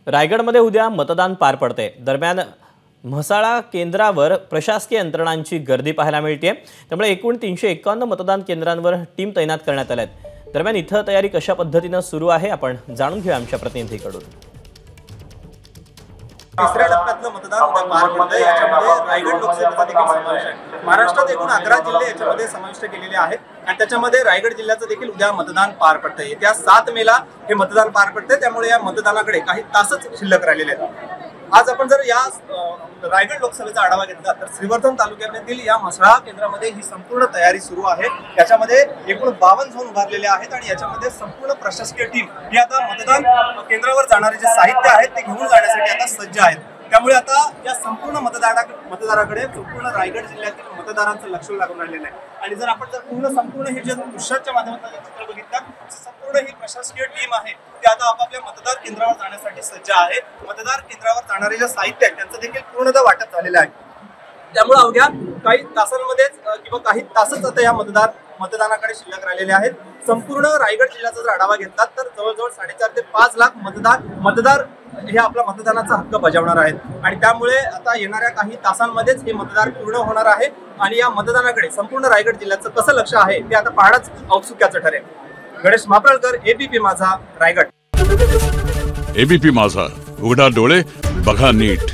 रायगडमध्ये उद्या मतदान पार पडते। दरम्यान म्हसाळा केंद्रावर प्रशासकीय यंत्रणांची गर्दी पाहायला मिळते। त्यामुळे एकूण 351 मतदान केंद्रांवर टीम तैनात करण्यात आल्या आहेत। दरम्यान इथं तयारी कशा पद्धतीने सुरू आहे आपण जाणून घेऊया आमच्या प्रतिनिधीकडून। तिसऱ्या टप्प्यातलं मतदान उद्या पार पडतंय। याच्यामध्ये रायगड लोकसभेचा देखील समावेश आहे। महाराष्ट्रात एकूण 11 जिल्हे याच्यामध्ये समाविष्ट केलेले आहेत आणि त्याच्यामध्ये रायगड जिल्ह्याचं देखील उद्या मतदान पार पडतंय। येत्या 7 मेला हे मतदान पार पडतंय, त्यामुळे या मतदानाकडे काही तासच शिल्लक राहिलेले आहेत। आज आपण जर या रायगड लोकसभेचा आढावा घेतला तर श्रीवर्धन तालुक्यातील या म्हसाळा केंद्रामध्ये ही संपूर्ण तयारी सुरू आहे। याच्यामध्ये एकूण 52 झोन उभारलेले आहेत आणि याच्यामध्ये संपूर्ण प्रशासकीय टीम ही आता मतदान केंद्रावर जाणारे जे साहित्य आहेत ते घेऊन जाण्यासाठी आता सज्ज आहेत। त्यामुळे आता या संपूर्ण मतदाराकडे संपूर्ण रायगड जिल्ह्यातील मतदारांचं लक्ष लागून राहिलेलं आहे। आणि जर आपण संपूर्ण हे जे दृश्याच्या माध्यमातून चित्र बघितलं, संपूर्ण ही प्रशासकीय टीम आहे ती आता आपापल्या मतदार केंद्रावर जाण्यासाठी सज्ज आहे। मतदार केंद्रावर जाणारे जे साहित्य आहे त्यांचं देखील पूर्णतः वाटप झालेलं आहे। त्यामुळे अवघ्या काही तासांमध्येच किंवा काही तासच आता या मतदानाकडे शिल्लक राहिलेले आहेत। संपूर्ण रायगड जिल्ह्याचा जर आढावा घेतला तर जवळजवळ 4.5 ते 5 लाख मतदार हे आपला मतदानाचा हक्क बजावणार आहेत आणि त्यामुळे आता येणाऱ्या काही तासांमध्येच हे मतदान पूर्ण होणार आहे आणि या मतदानाकडे संपूर्ण रायगड जिल्ह्याचं कसं लक्ष आहे ते आता पाहणंच औत्सुक्याचं ठरेल। गणेश मापळकर, एबीपी माझा, रायगड। एबीपी माझा, उघडा डोळे बघा नीट।